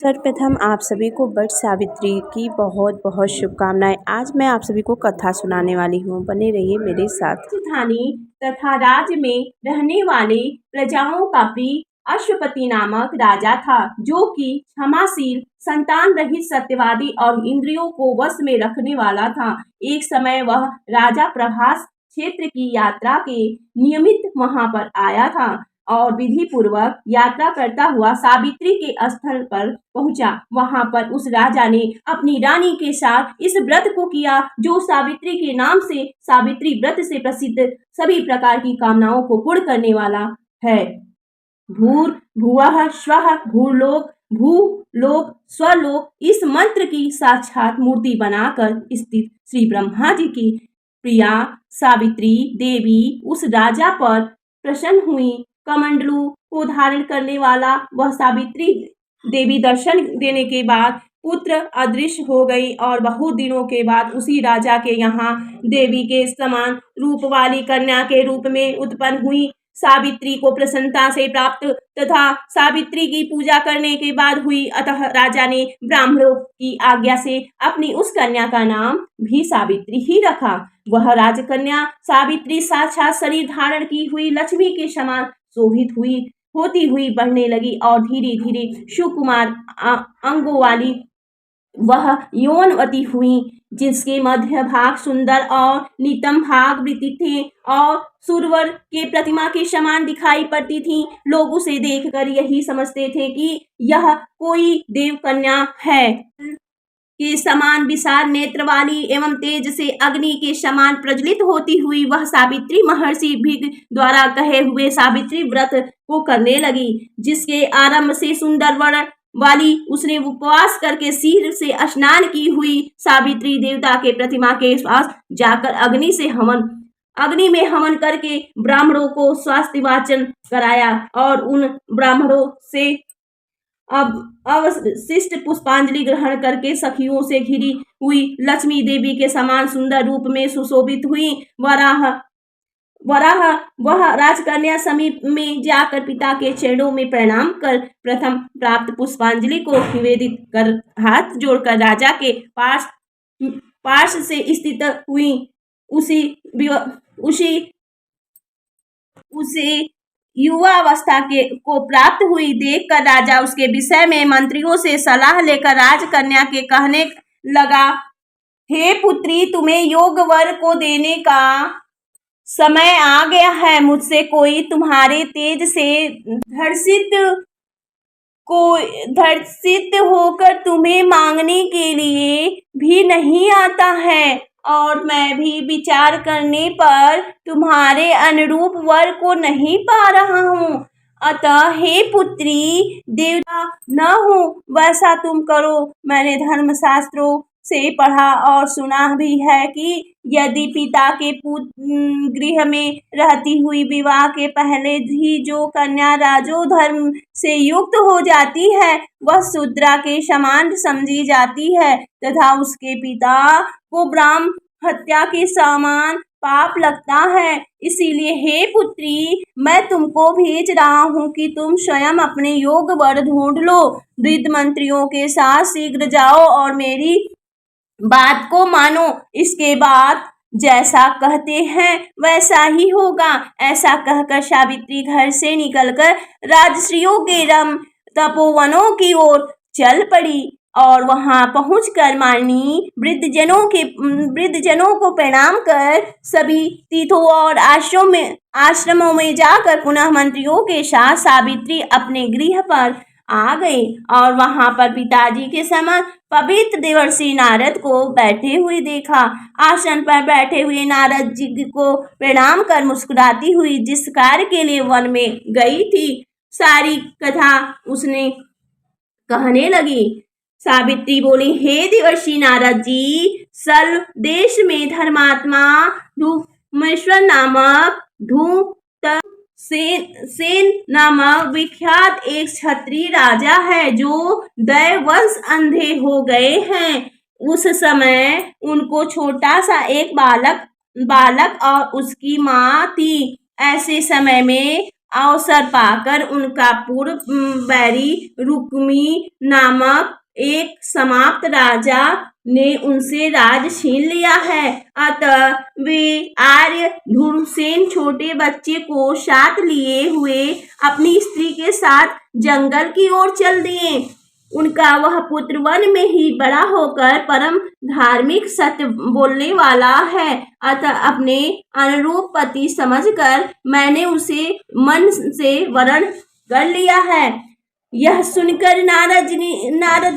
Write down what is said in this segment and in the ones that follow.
सर्वप्रथम आप सभी को वट सावित्री की बहुत बहुत शुभकामनाएं। आज मैं आप सभी को कथा सुनाने वाली हूँ, बने रहिए मेरे साथ। राजधानी तथा राज्य में रहने वाले प्रजाओं का प्रिय अश्वपति नामक राजा था, जो कि क्षमाशील, संतान रहित, सत्यवादी और इंद्रियों को वश में रखने वाला था। एक समय वह राजा प्रभास क्षेत्र की यात्रा के नियमित वहां पर आया था और विधि पूर्वक यात्रा करता हुआ सावित्री के स्थल पर पहुंचा। वहां पर उस राजा ने अपनी रानी के साथ इस व्रत को किया, जो सावित्री के नाम से, सावित्री व्रत से प्रसिद्ध सभी प्रकार की कामनाओं को पूर्ण करने वाला है। भूर भुवः स्वः भूलोक भूलोक स्वलोक, इस मंत्र की साक्षात मूर्ति बनाकर स्थित श्री ब्रह्मा जी की प्रिया सावित्री देवी उस राजा पर प्रसन्न हुई। कमंडलू को धारण करने वाला वह सावित्री देवी दर्शन देने के बाद पुत्र अदृश्य हो गई और बहुत दिनों के बाद उसी राजा के यहाँ देवी के समान रूप वाली कन्या के रूप में उत्पन्न हुई। सावित्री को प्रसन्नता से प्राप्त तथा सावित्री की पूजा करने के बाद हुई, अतः राजा ने ब्राह्मणों की आज्ञा से अपनी उस कन्या का नाम भी सावित्री ही रखा। वह राजकन्या सावित्री साक्षात शरीर धारण की हुई लक्ष्मी के समान शोभित होती हुई बढ़ने लगी और धीरे धीरे सुकुमार अंगों वाली वह यौनवती हुई, जिसके मध्य भाग सुंदर और नितम भाग वृत्ति थे और सुरवर के प्रतिमा के समान दिखाई पड़ती थी। लोग उसे देखकर यही समझते थे कि यह कोई देव कन्या है। के समान विशाल नेत्र वाली एवं तेज से अग्नि के समान प्रज्वलित होती हुई वह सावित्री महर्षि भिग द्वारा कहे हुए सावित्री व्रत को करने लगी, जिसके आरंभ से सुंदर वर्ण वाली उसने उपवास करके सिर से स्नान की हुई सावित्री देवता के प्रतिमा के पास जाकर अग्नि में हवन करके ब्राह्मणों को स्वास्थ्य वाचन कराया और उन ब्राह्मणों से अब अवशिष्ट पुष्पांजलि ग्रहण करके सखियों से घिरी हुई लक्ष्मी देवी के समान सुंदर रूप में सुशोभित हुई। वह राजकन्या समीप में जाकर पिता के चरणों में प्रणाम कर प्रथम प्राप्त पुष्पांजलि को निवेदित कर हाथ जोड़कर राजा के पास से स्थित हुई। उसे युवावस्था को प्राप्त हुई देखकर राजा उसके विषय में मंत्रियों से सलाह लेकर राजकन्या के कहने लगा, हे पुत्री, तुम्हें योग वर को देने का समय आ गया है। मुझसे कोई तुम्हारे तेज से धर्षित होकर तुम्हें मांगने के लिए भी नहीं आता है और मैं भी विचार करने पर तुम्हारे अनुरूप वर को नहीं पा रहा हूँ। अतः हे पुत्री, देवता न हो वैसा तुम करो। मैंने धर्मशास्त्रों से पढ़ा और सुना भी है कि यदि पिता के गृह में रहती हुई विवाह के पहले ही जो कन्या राजोधर्म से युक्त हो जाती है, वह शूद्रा के समान समझी जाती है तथा उसके पिता को ब्राह्मण हत्या के समान पाप लगता है। इसीलिए हे पुत्री, मैं तुमको भेज रहा हूँ कि तुम स्वयं अपने योग वर ढूंढ लो। वृद्ध मंत्रियों के साथ शीघ्र जाओ और मेरी बात को मानो। इसके बाद जैसा कहते हैं वैसा ही होगा। ऐसा कहकर सावित्री घर से निकलकर राजश्रियों के रम तपोवनों की ओर चल पड़ी और वहां पहुंचकर माननीय वृद्धजनों को प्रणाम कर सभी तीर्थों और आश्रमों में जाकर पुनः मंत्रियों के साथ सावित्री अपने गृह पर आ गई और वहां पर पिताजी के समान पवित्र देवर्षि नारद को बैठे हुए देखा। आसन पर बैठे हुए नारद जी को प्रणाम कर मुस्कुराती हुई जिस कार्य के लिए वन में गई थी, सारी कथा उसने कहने लगी। सावित्री बोली, हे देवर्षि नारद जी, सल देश में धर्मात्मा धूमेश्वर नामक सेन नामक विख्यात एक क्षत्रिय राजा है, जो दैववश अंधे हो गए हैं। उस समय उनको छोटा सा एक बालक और उसकी माँ थी। ऐसे समय में अवसर पाकर उनका पूर्व बैरी रुक्मी नामक एक समाप्त राजा ने उनसे राज छीन लिया है। अतः वे आर्य धूम्रसेन छोटे बच्चे को साथ लिए हुए अपनी स्त्री के साथ जंगल की ओर चल दिए। उनका वह पुत्र वन में ही बड़ा होकर परम धार्मिक सत्य बोलने वाला है। अतः अपने अनुरूप पति समझकर मैंने उसे मन से वरण कर लिया है। यह सुनकर नारद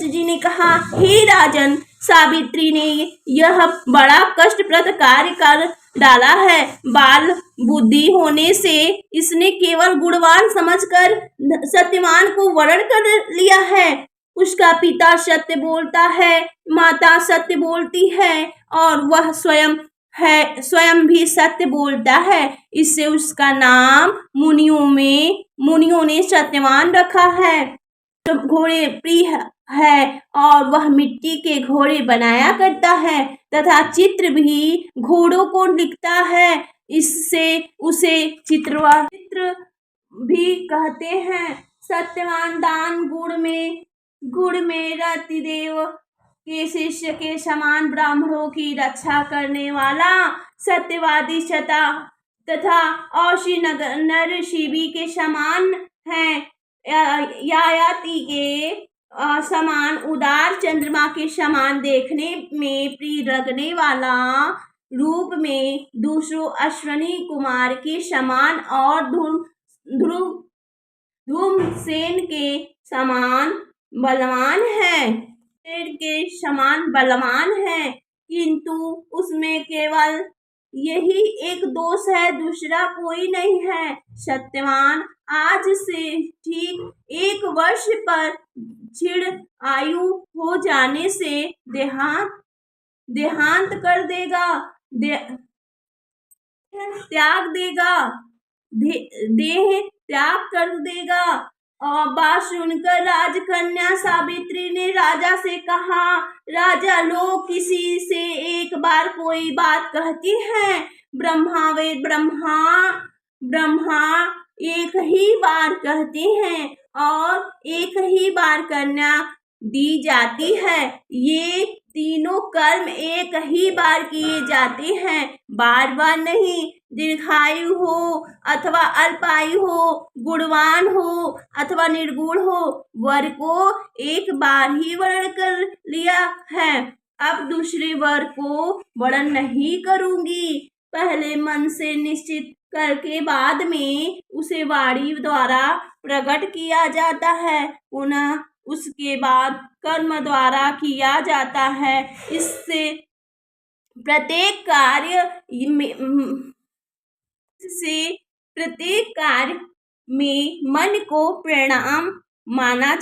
जी ने कहा, हे राजन, सावित्री ने यह बड़ा कष्टप्रद कार्य कर डाला है। बाल बुद्धि होने से इसने केवल गुणवान समझकर सत्यवान को वरण कर लिया है। उसका पिता सत्य बोलता है, माता सत्य बोलती है और वह स्वयं भी सत्य बोलता है। इससे उसका नाम मुनियों ने सत्यवान रखा है। तो घोड़े प्रिय है और वह मिट्टी के घोड़े बनाया करता है तथा चित्र भी घोड़ों को लिखता है। इससे उसे चित्र भी कहते हैं। सत्यवान दान गुण में रतिदेव के शिष्य के समान ब्राह्मणों की रक्षा करने वाला सत्यवादी तथा औशी नर शिवी के समान है। यायाति के समान उदार चंद्रमा के समान देखने में प्रिय लगने वाला रूप में दूसरों अश्वनी कुमार के समान और धूम्रसेन के समान बलवान है, किंतु उसमें केवल यही एक दोष है, दूसरा कोई नहीं है। सत्यवान आज से ठीक 1 वर्ष पर क्षीण आयु हो जाने से देहांत कर देगा, देह त्याग कर देगा। और बात सुनकर राजकन्या सावित्री ने राजा से कहा, राजा, लोग किसी से एक बार कोई बात कहती हैं। ब्रह्मा एक ही बार कहते हैं और एक ही बार कन्या दी जाती है। ये तीनों कर्म एक ही बार किए जाते हैं, बार बार नहीं। दीर्घायु हो अथवा अल्पायु हो, गुणवान हो अथवा निर्गुण हो, वर को एक बार ही वर्ण कर लिया है। अब दूसरे वर को वर्ण नहीं करूंगी। पहले मन से निश्चित करके बाद में उसे वाणी द्वारा प्रकट किया जाता है, पुनः उसके बाद कर्म द्वारा किया जाता है। इससे प्रत्येक कार्य में मन को प्रमाण माना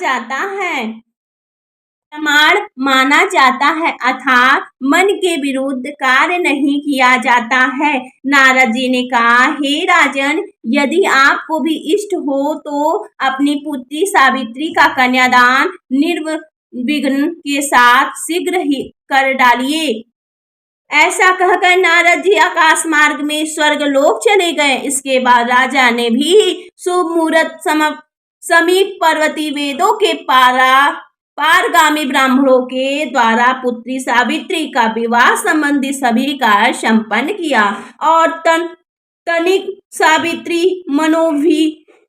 जाता है, अर्थात मन के विरुद्ध कार्य नहीं किया जाता है। नारद जी ने कहा, हे राजन, यदि आपको भी इष्ट हो तो अपनी पुत्री सावित्री का कन्यादान निर्विघ्न के साथ शीघ्र ही कर डालिए। ऐसा कहकर नारद जी आकाश मार्ग में स्वर्ग लोक चले गए। इसके बाद राजा ने भी शुभ मुहूर्त समीप पर्वती वेदों के पारगामी ब्राह्मणों के द्वारा पुत्री सावित्री का विवाह संबंधी सभी कार्य संपन्न किया और तनिक सावित्री मनोभिलक्षित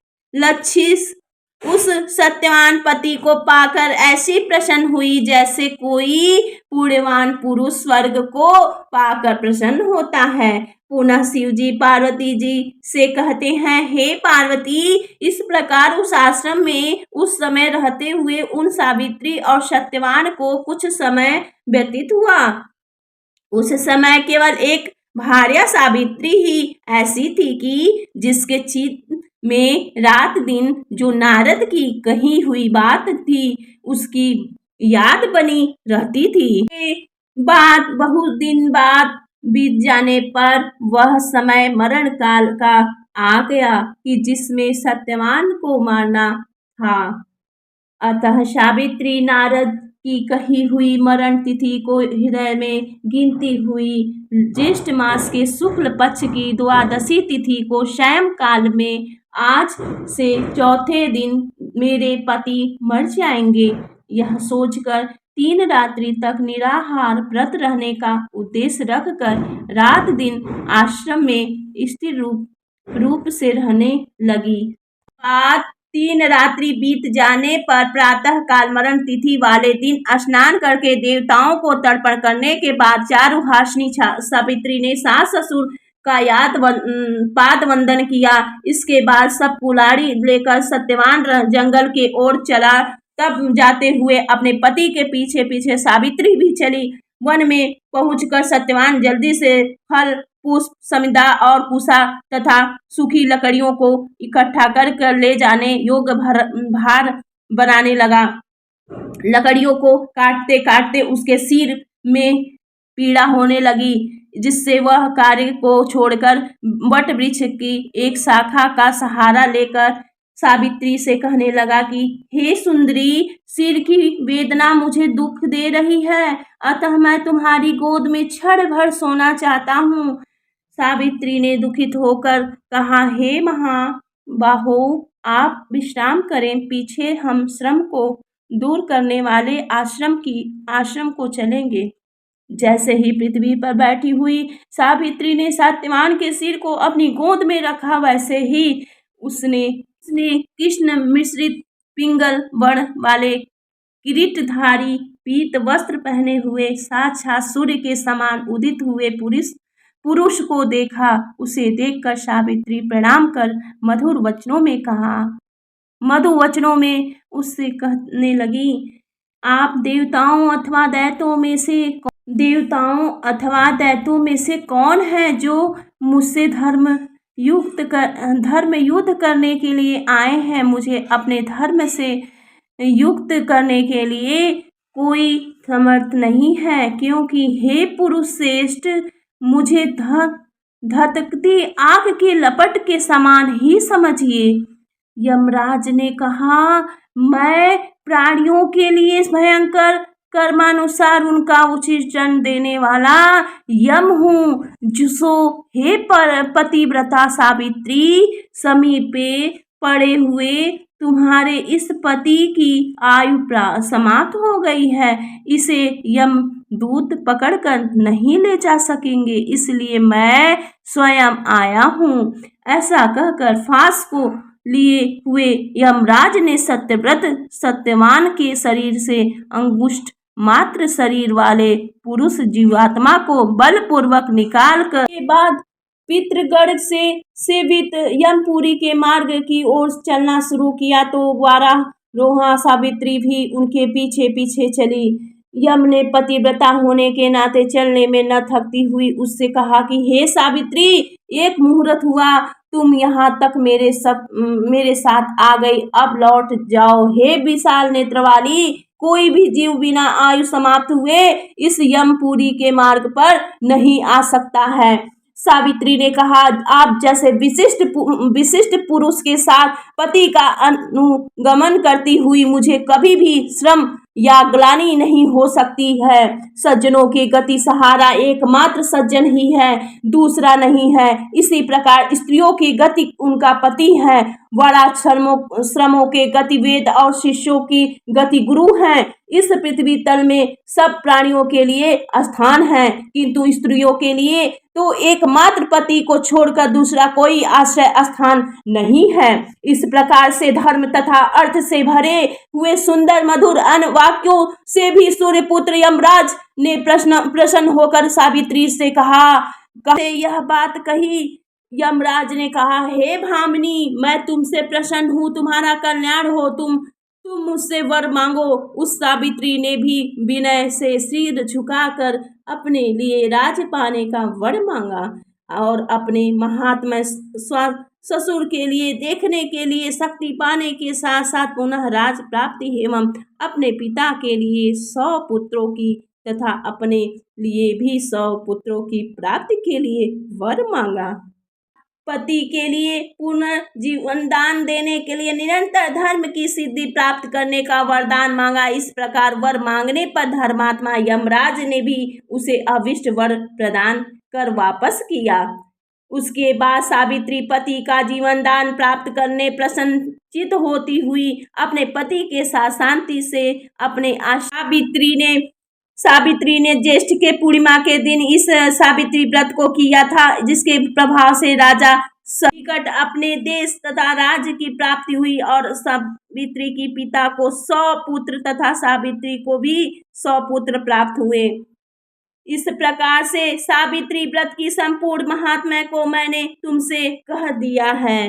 उस सत्यवान पति को पाकर ऐसी प्रसन्न हुई जैसे कोई पुण्यवान पुरुष स्वर्ग को पाकर प्रसन्न होता है। पुनः शिव जी पार्वती जी से कहते हैं, हे पार्वती, इस प्रकार उस आश्रम में उस समय रहते हुए उन सावित्री और सत्यवान को कुछ समय व्यतीत हुआ। उस समय केवल एक भार्या सावित्री ही ऐसी थी कि जिसके चित्त में रात दिन जो नारद की कही हुई बात थी उसकी याद बनी रहती थी। बात बहुत दिन बाद बीत जाने पर वह समय मरण काल का आ गया कि जिसमें सत्यवान को मारना था। अतः सावित्री नारद की कही हुई मरण तिथि को हृदय में गिनती हुई ज्येष्ठ मास के शुक्ल पक्ष की द्वादशी तिथि को सायंकाल में आज से चौथे दिन मेरे पति मर जाएंगे। यह सोचकर 3 रात्रि तक निराहार व्रत रहने का उद्देश्य रखकर रात दिन आश्रम में स्थिर रूप से रहने लगी। बाद 3 रात्रि बीत जाने पर प्रातः काल मरण तिथि वाले दिन स्नान करके देवताओं को तर्पण करने के बाद चारुहासिनी सावित्री ने सास ससुर का पाद वंदन किया। इसके बाद सब कुल्हाड़ी लेकर सत्यवान जंगल के ओर चला। तब जाते हुए अपने पति के पीछे पीछे सावित्री भी चली। वन में पहुंचकर सत्यवान जल्दी से फल पुष्प समिधा और कुशा तथा सूखी लकड़ियों को इकट्ठा कर ले जाने योग्य भार बनाने लगा। लकड़ियों को काटते काटते उसके सिर में पीड़ा होने लगी, जिससे वह कार्य को छोड़कर वट वृक्ष की एक शाखा का सहारा लेकर सावित्री से कहने लगा कि हे सुंदरी, सिर की वेदना मुझे दुख दे रही है, अतः मैं तुम्हारी गोद में क्षण भर सोना चाहता हूँ। सावित्री ने दुखित होकर कहा, हे महाबाहो, आप विश्राम करें, पीछे हम श्रम को दूर करने वाले आश्रम को चलेंगे। जैसे ही पृथ्वी पर बैठी हुई सावित्री ने सत्यवान के सिर को अपनी गोद में रखा, वैसे ही उसने कृष्ण मिश्रित पिंगल वर्ण वाले किरीटधारी पीत वस्त्र पहने हुए साक्षात सूर्य के समान उदित हुए पुरुष को देखा। उसे देखकर सावित्री प्रणाम कर मधुर वचनों में उससे कहने लगी, आप देवताओं अथवा दैत्यों में से कौन है जो मुझसे धर्म युद्ध करने के लिए आए हैं। मुझे अपने धर्म से युक्त करने के लिए कोई समर्थ नहीं है, क्योंकि हे पुरुष श्रेष्ठ, मुझे धधकती आग के लपट के समान ही समझिए। यमराज ने कहा, मैं प्राणियों के लिए भयंकर कर्मानुसार उनका उचित दंड देने वाला यम हूँ। जिसो हे पतिव्रता सावित्री, समीपे पड़े हुए तुम्हारे इस पति की आयु समाप्त हो गई है, इसे यम दूत पकड़कर नहीं ले जा सकेंगे, इसलिए मैं स्वयं आया हूँ। ऐसा कहकर फांस को लिए हुए यमराज ने सत्यवान के शरीर से अंगुष्ठ मात्र शरीर वाले पुरुष जीवात्मा को बलपूर्वक निकाल कर के बाद पितृगढ़ से सेवित यमपुरी के मार्ग की ओर चलना शुरू किया, तो वारारोहा सावित्री भी उनके पीछे पीछे चली। यम ने पतिव्रता होने के नाते चलने में न थकती हुई उससे कहा कि हे सावित्री, एक मुहूर्त हुआ तुम यहाँ तक मेरे साथ आ गई, अब लौट जाओ। हे विशाल नेत्र वाली, कोई भी जीव बिना आयु समाप्त हुए इस यमपुरी के मार्ग पर नहीं आ सकता है। सावित्री ने कहा, आप जैसे विशिष्ट पुरुष के साथ पति का अनुगमन करती हुई मुझे कभी भी श्रम या ग्लानि नहीं हो सकती है। सज्जनों के गति सहारा एकमात्र सज्जन ही है, दूसरा नहीं है। इसी प्रकार स्त्रियों की गति उनका पति है। बड़ा श्रमों के गति वेद और शिष्यों की गति गुरु हैं। इस पृथ्वी तल में सब प्राणियों के लिए स्थान है, किंतु स्त्रियों के लिए तो एकमात्र पति को छोड़कर दूसरा कोई आश्रय स्थान नहीं है। इस प्रकार से धर्म तथा अर्थ से भरे हुए सुंदर मधुर अन्य वाक्यों से भी सूर्यपुत्र यमराज ने प्रसन्न होकर सावित्री से कहा। यह बात कही यमराज ने कहा, हे भामिनी, मैं तुमसे प्रसन्न हूँ, तुम्हारा कल्याण हो, तुम मुझसे वर मांगो। उस सावित्री ने भी विनय से सिर झुकाकर अपने लिए राज्य पाने का वर मांगा और अपने महात्मा ससुर के लिए देखने के लिए शक्ति पाने के साथ साथ पुनः राज प्राप्ति एवं अपने पिता के लिए 100 पुत्रों की तथा अपने लिए भी 100 पुत्रों की प्राप्ति के लिए वर मांगा। पति के लिए पुनर्जीवन दान देने के लिए निरंतर धर्म की सिद्धि प्राप्त करने का वरदान मांगा। इस प्रकार वर मांगने पर धर्मात्मा यमराज ने भी उसे अभिष्ट वर प्रदान कर वापस किया। उसके बाद सावित्री पति का जीवन दान प्राप्त करने प्रसन्नचित होती हुई अपने पति के साथ शांति से अपने सावित्री ने ज्येष्ठ के पूर्णिमा के दिन इस सावित्री व्रत को किया था, जिसके प्रभाव से राजा निकट अपने देश तथा राज्य की प्राप्ति हुई और सावित्री की पिता को 100 पुत्र तथा सावित्री को भी 100 पुत्र प्राप्त हुए। इस प्रकार से सावित्री व्रत की संपूर्ण महात्म्य को मैंने तुमसे कह दिया है।